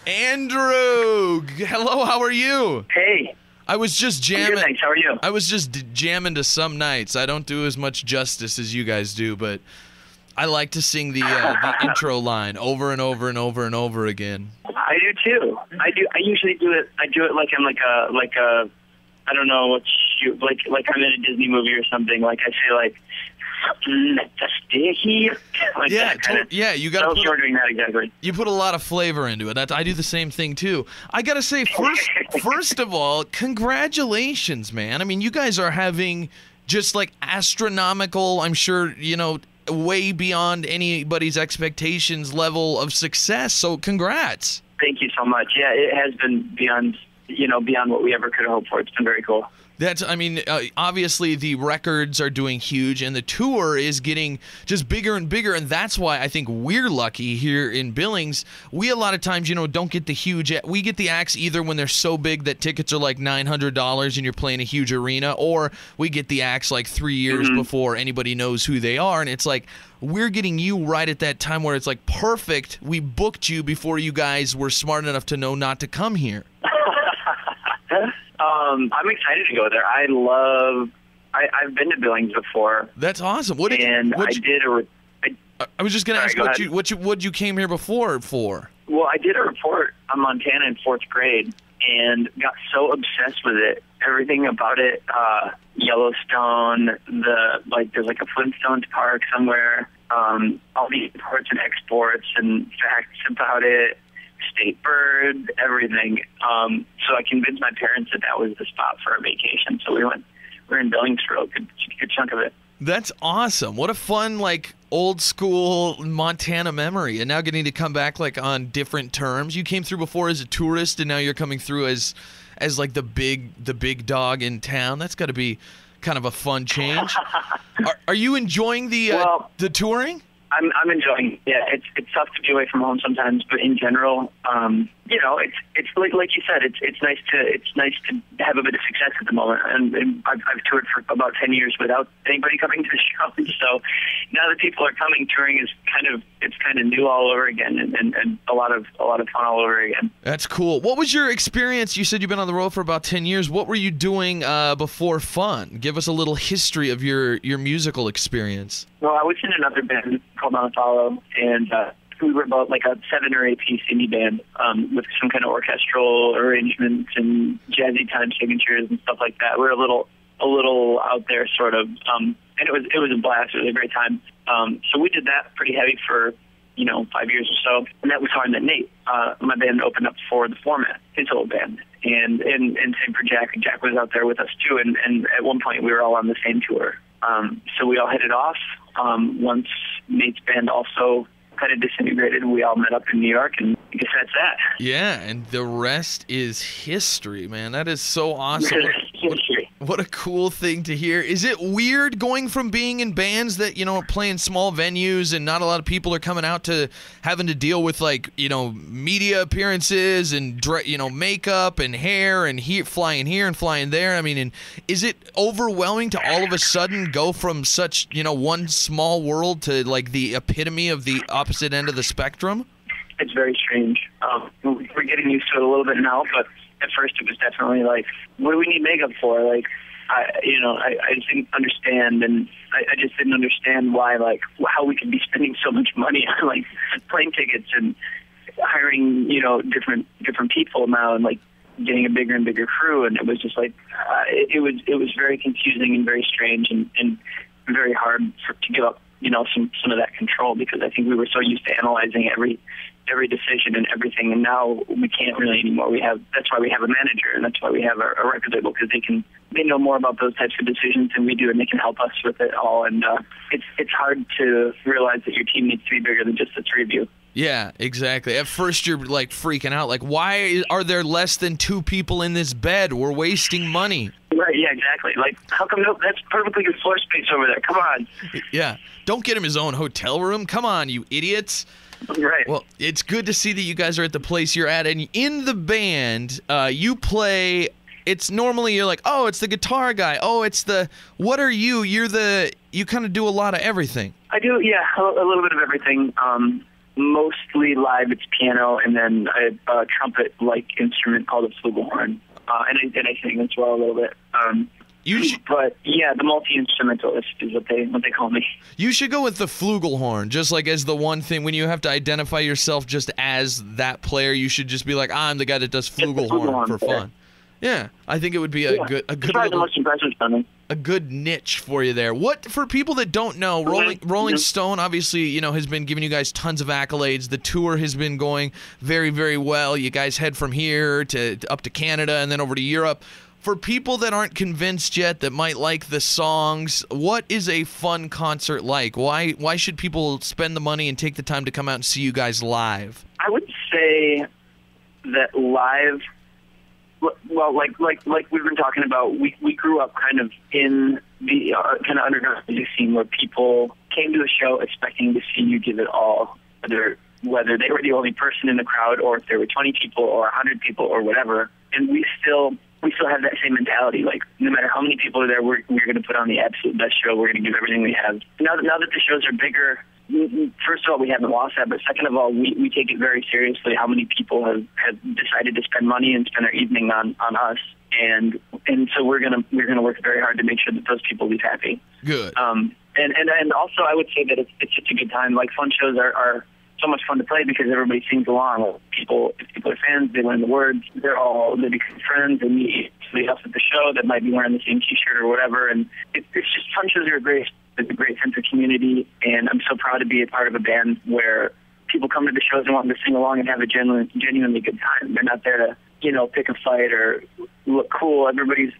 Andrew, hello, how are you? Hey. I was just jamming. I'm good, thanks. How are you? I was just jamming to Some Nights. I don't do as much justice as you guys do, but I like to sing the intro line over and over and over and over again. I do too. I usually do it. I do it like I'm like a I don't know what like I'm in a Disney movie or something. Like I say like let us stay here. Like Yeah, that kind of. yeah. You got. I was doing that exactly. You put a lot of flavor into it. I do the same thing too. I gotta say, first of all, congratulations, man. I mean, you guys are having just like astronomical. I'm sure way beyond anybody's expectations level of success. So, congrats. Thank you so much. Yeah, it has been beyond what we ever could have hoped for. It's been very cool. Obviously the records are doing huge, and the tour is getting just bigger and bigger, and that's why I think we're lucky here in Billings. We a lot of times, don't get the huge. We get the acts either when they're so big that tickets are like $900 and you're playing a huge arena, or we get the acts like 3 years before anybody knows who they are, and it's like we're getting you right at that time where it's like perfect. We booked you before you guys were smart enough to know not to come here. I'm excited to go there. I've been to Billings before. That's awesome. I was just going to ask what you came here before for. Well, I did a report on Montana in 4th grade and got so obsessed with it. Everything about it, Yellowstone, there's like a Flintstones park somewhere, all the imports and exports and facts about it. State bird, everything. So I convinced my parents that was the spot for our vacation. So we're in Billings for a good chunk of it. That's awesome. What a fun, old school Montana memory. And now getting to come back on different terms. You came through before as a tourist, and now you're coming through as the big dog in town. That's got to be kind of a fun change. Are you enjoying the touring? I'm enjoying it. Yeah, it's tough to be away from home sometimes, but in general, it's like you said, it's nice to have a bit of success at the moment. And I've toured for about 10 years without anybody coming to the show. So now that people are coming, touring is kind of new all over again, and a lot of fun all over again. That's cool. What was your experience? You said you've been on the road for about 10 years. What were you doing before fun? Give us a little history of your musical experience. Well, I was in another band called On Follow, and we were about like a 7 or 8 piece indie band with some kind of orchestral arrangements and jazzy time signatures and stuff like that. We were a little out there, sort of, and it was a blast. It was a great time. So we did that pretty heavy for 5 years or so, and that was how I met Nate. My band opened up for the Format, his old band, and same for Jack. Jack was out there with us too, and at one point we were all on the same tour. So we all hit it off. Once Nate's band also kind of disintegrated, we all met up in New York, and I guess that's that. Yeah, and the rest is history, man. That is so awesome. What a cool thing to hear. Is it weird going from being in bands that, playing small venues and not a lot of people are coming out to having to deal with media appearances and, makeup and hair and flying here and flying there? I mean, and is it overwhelming to all of a sudden go from such, one small world to the epitome of the opposite end of the spectrum? It's very strange. We're getting used to it a little bit now, but at first it was definitely what do we need makeup for? I just didn't understand, and I just didn't understand why, how we could be spending so much money on plane tickets and hiring, different people now, and getting a bigger and bigger crew. And it was just it was very confusing and very strange and very hard to give up, some of that control, because I think we were so used to analyzing every decision and everything, and now we can't really anymore. That's why we have a manager, and that's why we have a record label, because they know more about those types of decisions than we do, and they can help us with it all. And it's hard to realize that your team needs to be bigger than just the 3 of you. Yeah, exactly. At first you're freaking out, why are there less than 2 people in this bed? We're wasting money. Right, yeah, exactly. How come that's perfectly good floor space over there? Come on. Yeah, don't get him his own hotel room. Come on, you idiots. Right. Well, it's good to see that you guys are at the place you're at, and in the band, you play. It's normally you're oh, it's the guitar guy. Oh, it's the. What are you? You kind of do a lot of everything. I do, yeah, a little bit of everything. mostly live, it's piano, and then a trumpet-like instrument called a flugelhorn, and I sing as well a little bit. But yeah, the multi-instrumentalist is what they call me. You should go with the flugelhorn, just like as the one thing when you have to identify yourself just as that player. You should just be like, I'm the guy that does flugelhorn for fun. Yeah, I think it would be a good probably the most impressive something. A good niche for you there. What, for people that don't know, Rolling Stone obviously, you know, has been giving you guys tons of accolades. The tour has been going very, very well. You guys head from here to up to Canada and then over to Europe. For people that aren't convinced yet, that might like the songs, what is a fun concert like? Why should people spend the money and take the time to come out and see you guys live? I would say that live, well, like we've been talking about, we grew up kind of in the kind of underground music scene where people came to a show expecting to see you give it all, whether they were the only person in the crowd or if there were 20 people or 100 people or whatever. And we still have that same mentality. Like, no matter how many people are there, we're going to put on the absolute best show. We're going to give everything we have. Now that the shows are bigger, first of all, we haven't lost that, but second of all, we take it very seriously how many people have decided to spend money and spend their evening on us. And so we're gonna work very hard to make sure that those people leave happy. Good. And also I would say that it's just a good time. Like, fun shows are so much fun to play because everybody sings along. If people are fans, they learn the words. They become friends and meet somebody else at the show that might be wearing the same T-shirt or whatever. And it's just, fun shows are great. It's a great sense of community, and I'm so proud to be a part of a band where people come to the shows and want to sing along and have a genuinely good time. They're not there to, you know, pick a fight or look cool. Everybody's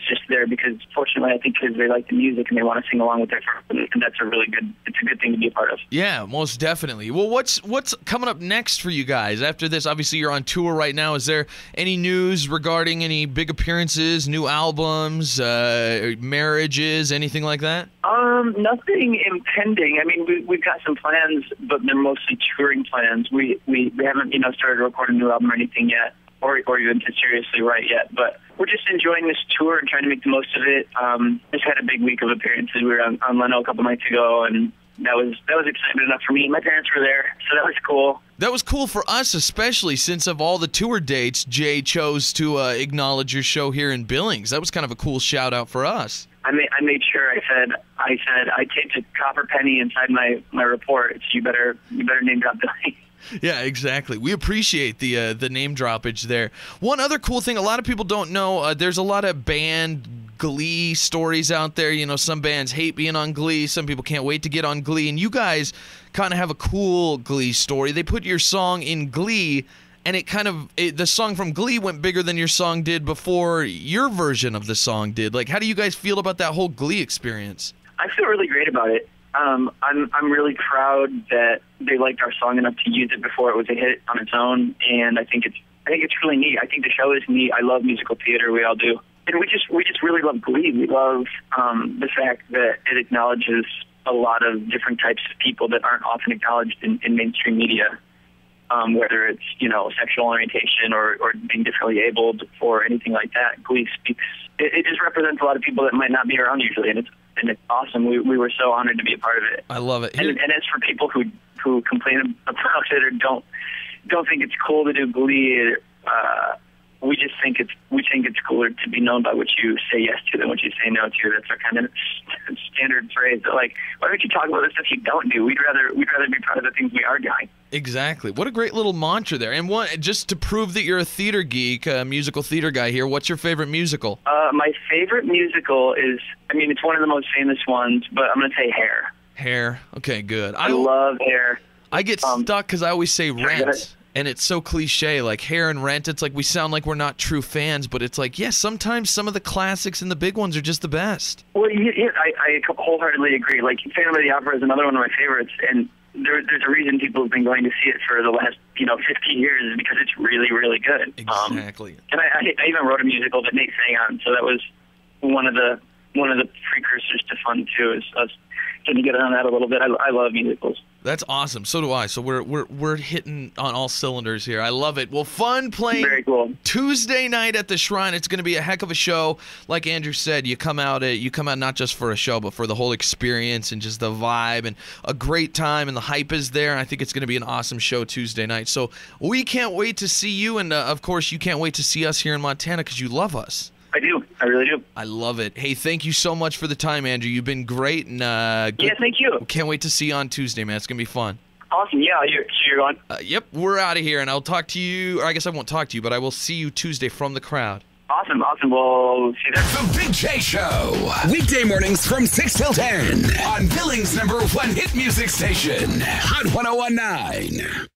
just there because, fortunately, I think kids, they like the music and they want to sing along with their friends, and that's it's a good thing to be a part of. Yeah, most definitely. Well, what's coming up next for you guys after this? Obviously, you're on tour right now. Is there any news regarding any big appearances, new albums, marriages, anything like that? Nothing impending. I mean, we've got some plans, but they're mostly touring plans. We haven't, you know, started to record a new album or anything yet, or even to seriously write yet. But we're just enjoying this tour and trying to make the most of it. Just had a big week of appearances. We were on Leno a couple nights ago, and that was excitement enough for me. My parents were there, so that was cool. That was cool for us, especially since of all the tour dates, Jay chose to acknowledge your show here in Billings. That was kind of a cool shout out for us. I made sure I said I taped a copper penny inside my report. So you better name drop Billings. Yeah, exactly. We appreciate the name droppage there. One other cool thing, a lot of people don't know, there's a lot of band Glee stories out there. You know, some bands hate being on Glee. Some people can't wait to get on Glee. And you guys kind of have a cool Glee story. They put your song in Glee, and the song from Glee went bigger than your song did before your version of the song did. Like, how do you guys feel about that whole Glee experience? I feel really great about it. I'm really proud that they liked our song enough to use it before it was a hit on its own, and I think it's really neat. I think the show is neat. I love musical theater. We all do, and we just really love Glee. We love the fact that it acknowledges a lot of different types of people that aren't often acknowledged in mainstream media. Whether it's, you know, sexual orientation or being differently abled or anything like that. Glee speaks. It just represents a lot of people that might not be around usually, and it's awesome. We were so honored to be a part of it. I love it. And as for people who complain about it or don't think it's cool to do Glee, we just think it's cooler to be known by what you say yes to than what you say no to. That's our kind of standard phrase. That, like, why don't you talk about the stuff you don't do? We'd rather be proud of the things we are doing. Exactly. What a great little mantra there. And just to prove that you're a theater geek, a musical theater guy here, what's your favorite musical? My favorite musical is, I mean, it's one of the most famous ones, but I'm going to say Hair. Hair. Okay, good. I love Hair. I get stuck because I always say Rent. And it's so cliche, like Hair and Rent. It's like we sound like we're not true fans, but it's like, yes, sometimes some of the classics and the big ones are just the best. Well, yeah, I wholeheartedly agree. Like, Phantom of the Opera is another one of my favorites, and there's a reason people have been going to see it for the last, 15 years, because it's really, really good. Exactly. And I even wrote a musical that Nate sang on, so that was one of the precursors to fun too. Is us getting to get on that a little bit. I love musicals. That's awesome. So do I. So we're hitting on all cylinders here. I love it. Well, fun playing Very cool. Tuesday night at the Shrine. It's going to be a heck of a show. Like Andrew said, you come out not just for a show, but for the whole experience and just the vibe and a great time, and the hype is there. And I think it's going to be an awesome show Tuesday night. So we can't wait to see you, and of course you can't wait to see us here in Montana because you love us. I do. I really do. I love it. Hey, thank you so much for the time, Andrew. You've been great. And yeah, thank you. Can't wait to see you on Tuesday, man. It's going to be fun. Awesome. Yeah, you're on. Yep, we're out of here, and I'll talk to you, or I guess I won't talk to you, but I will see you Tuesday from the crowd. Awesome. Well, see you there. The Big J Show. Weekday mornings from 6 till 10 on Billings' #1 hit music station, Hot 101.9.